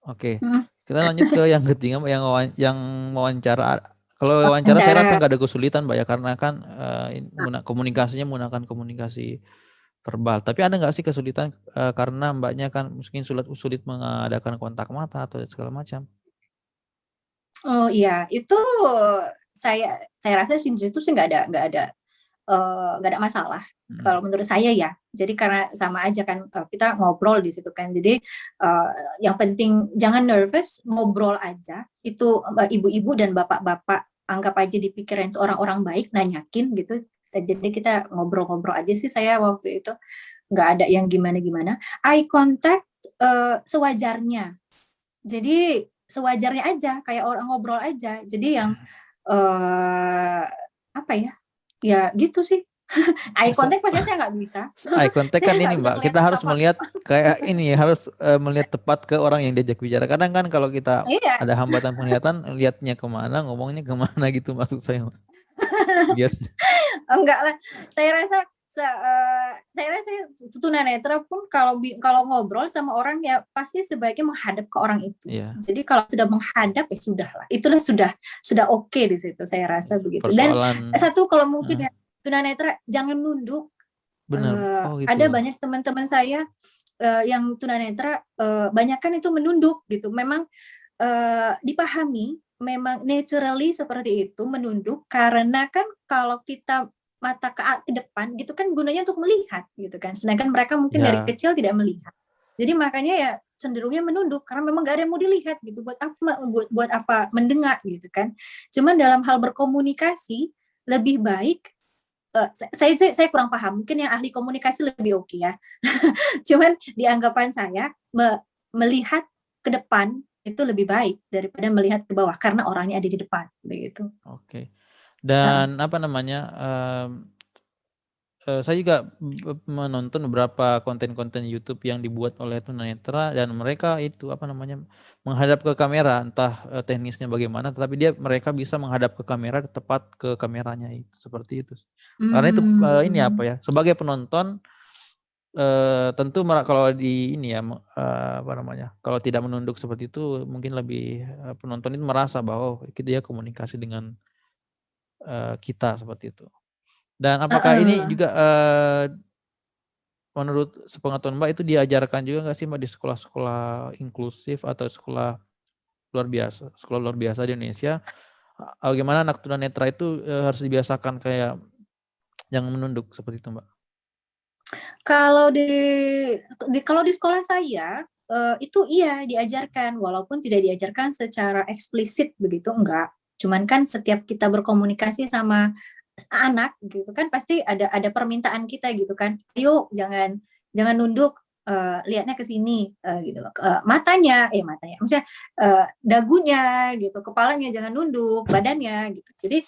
Oke, Mhm. kita lanjut ke yang ketiga, Mbak, yang wawancara. Kalau wawancara saya rasa Wawancara. nggak ada kesulitan, Mbak, ya, karena kan komunikasinya menggunakan komunikasi verbal. Tapi ada nggak sih kesulitan karena Mbaknya kan mungkin sulit mengadakan kontak mata atau segala macam? Oh iya, itu saya rasa sih di situ sih nggak ada masalah Mhm. kalau menurut saya ya. Jadi karena sama aja kan, kita ngobrol di situ kan. Jadi, yang penting jangan nervous, ngobrol aja. Itu, ibu-ibu dan bapak-bapak anggap aja di pikiran itu orang-orang baik, nanyakin gitu. Jadi kita ngobrol-ngobrol aja sih saya waktu itu, nggak ada yang gimana-gimana. Eye contact, sewajarnya. Jadi sewajarnya aja, kayak orang ngobrol aja. Jadi yang, apa ya, ya gitu sih. Eye Se contact pastinya saya nggak bisa. eye contact kan Saya ini, nggak bisa Mbak, ngelihat kita harus apa. melihat kayak ini, harus melihat tepat ke orang yang diajak bicara. Kadang kan kalau kita Iya, ada hambatan penglihatan, lihatnya kemana, ngomongnya kemana gitu maksud saya, Mbak. Lihat. enggak lah. Saya rasa saya rasa tunanetra pun kalau ngobrol sama orang ya pasti sebaiknya menghadap ke orang itu. Iya, Jadi kalau sudah menghadap ya sudahlah. Itulah sudah oke di situ saya rasa begitu. Dan persoalan satu kalau mungkin heeh, ya tunanetra jangan nunduk. bener. Oh Ada gitu. banyak teman-teman saya yang tunanetra banyakan itu menunduk gitu. Memang dipahami memang naturally seperti itu menunduk karena kan kalau kita mata ke depan gitu kan gunanya untuk melihat gitu kan. Sedangkan mereka mungkin dari Ya, kecil tidak melihat. Jadi makanya ya cenderungnya menunduk karena memang gak ada yang mau dilihat gitu. Buat apa mendengar gitu kan. Cuman dalam hal berkomunikasi lebih baik saya kurang paham. Mungkin yang ahli komunikasi lebih oke ya. Cuman di anggapan saya melihat ke depan itu lebih baik daripada melihat ke bawah karena orangnya ada di depan begitu. oke. Heeh. Dan apa namanya, saya juga menonton beberapa konten-konten YouTube yang dibuat oleh tunanetra dan mereka itu, apa namanya, menghadap ke kamera, entah, teknisnya bagaimana, tetapi mereka bisa menghadap ke kamera, tepat ke kameranya itu, seperti itu. Karena itu, ini, apa Mmm. ya, sebagai penonton, tentu kalau di ini ya, apa namanya, kalau tidak menunduk seperti itu mungkin lebih, penonton itu merasa bahwa, oh, dia komunikasi dengan, kita, seperti itu. Dan apakah ini Heeh. juga, menurut sepengetahuan Mbak itu diajarkan juga nggak sih, Mbak, di sekolah-sekolah inklusif atau sekolah luar biasa di Indonesia, bagaimana anak tunanetra itu, harus dibiasakan kayak yang menunduk seperti itu, Mbak? Kalau kalau di sekolah saya, itu iya diajarkan, walaupun tidak diajarkan secara eksplisit begitu, enggak. Cuman kan setiap kita berkomunikasi sama anak gitu kan pasti ada permintaan kita gitu kan, "Ayo jangan jangan nunduk, lihatnya ke sini," gitu loh, matanya, maksudnya, dagunya gitu, kepalanya jangan nunduk, badannya gitu. Jadi,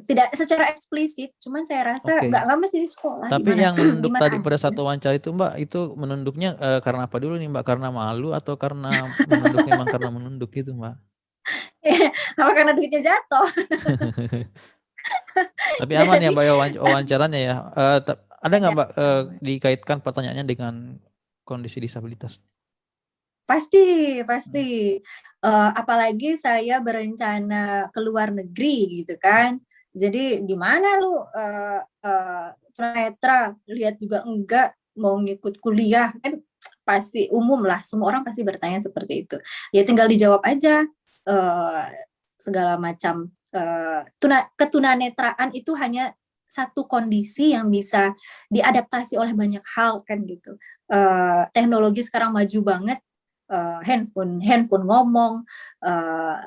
tidak secara eksplisit, cuman saya rasa Oke. nggak mesti di sekolah, di Tapi mana yang menunduk di mana tadi pada aja. saat wawancara itu, Mbak, itu menunduknya, karena apa dulu nih, Mbak? Karena malu atau karena menunduk memang karena menunduk gitu, Mbak? Apa karena duitnya jatuh? Tapi aman ya, Jadi Mbak, ya, wawancaranya ya? Ada nggak, aja Mbak, aman. dikaitkan pertanyaannya dengan kondisi disabilitas? Pasti Mmm, pasti, apalagi saya berencana ke luar negeri gitu kan. Jadi, "Gimana lu, tunanetra, lihat juga enggak, mau ngikut kuliah?" Kan pasti umum lah, semua orang pasti bertanya seperti itu. Ya tinggal dijawab aja, eee, segala macam, ketunanetraan itu hanya satu kondisi yang bisa diadaptasi oleh banyak hal kan gitu. Teknologi sekarang maju banget, handphone handphone ngomong,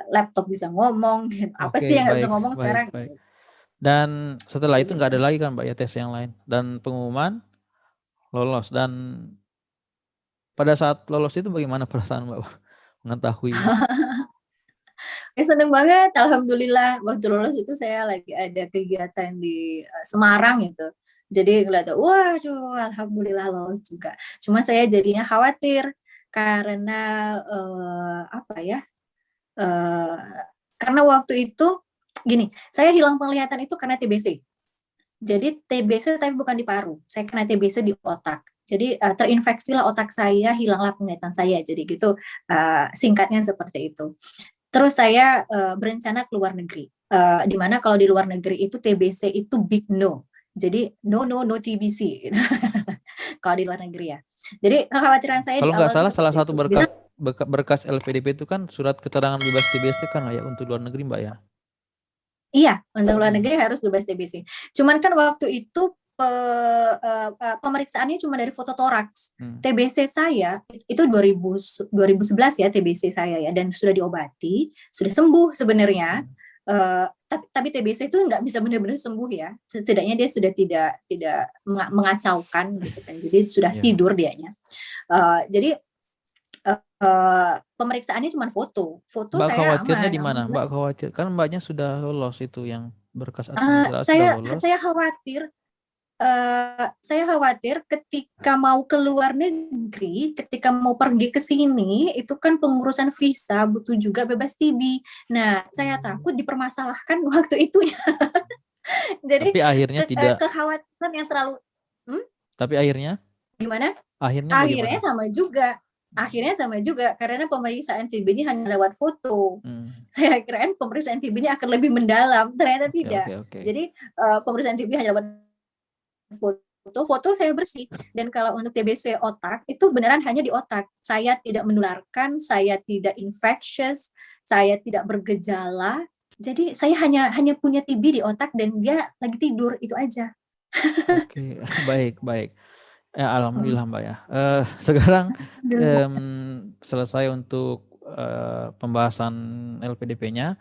laptop bisa ngomong, apa oke, sih yang nggak bisa baik ngomong baik sekarang? baik. Dan setelah itu nggak Begitu. ada lagi kan, Mbak, ya, tes yang lain dan pengumuman lolos dan pada saat lolos itu bagaimana perasaan Mbak mengetahui? Seneng banget, alhamdulillah waktu lulus itu saya lagi ada kegiatan di, Semarang gitu. Jadi ngeliat, waduh alhamdulillah lolos juga. Cuma saya jadinya khawatir karena, apa ya, eee, karena waktu itu gini, saya hilang penglihatan itu karena TBC. Jadi TBC tapi bukan di paru. Saya kena TBC di otak. Jadi terinfeksilah otak saya, hilanglah penglihatan saya. Jadi gitu singkatnya seperti itu. Terus saya berencana ke luar negeri. Di mana kalau di luar negeri itu TBC itu big no. Jadi no no no TBC. Kalau di luar negeri ya. Jadi kekhawatiran saya di Kalau nggak awal salah itu salah seperti satu itu. Bisa berkas LPDP itu kan surat keterangan bebas TBC kan ya untuk luar negeri Mbak ya? Iya, untuk luar Hmm. negeri harus bebas TBC. Cuman kan waktu itu pemeriksaannya cuma dari foto toraks. TBC saya itu 2011 ya TBC saya ya, dan sudah diobati, sudah sembuh sebenarnya. Tapi TBC itu nggak bisa benar-benar sembuh ya. Setidaknya dia sudah tidak mengacaukan gitu kan. Jadi sudah tidur dianya. Jadi pemeriksaannya cuma foto. Foto Mbak saya khawatirnya aman. di mana? Mbak khawatir kan Mbaknya sudah lolos itu yang berkas administrasi sudah lolos. Saya khawatir ketika mau ke luar negeri, ketika mau pergi ke sini, itu kan pengurusan visa butuh juga bebas TB. Nah, saya takut dipermasalahkan waktu itu ya. Jadi tapi akhirnya tidak. kekhawatiran yang terlalu. Tapi akhirnya? Gimana? Akhirnya Akhirnya sama juga. Karena pemeriksaan TB-nya hanya lewat foto. Saya kirain pemeriksaan TB-nya akan lebih mendalam, ternyata tidak. Jadi pemeriksaan TB hanya lewat foto saya bersih. Dan kalau untuk TBC otak itu beneran hanya di otak. Saya tidak menularkan, saya tidak infectious, saya tidak bergejala. Jadi saya hanya punya TB di otak dan dia lagi tidur, itu aja. Oke, baik. Alhamdulillah Mbak ya. Sekarang selesai untuk pembahasan LPDP-nya.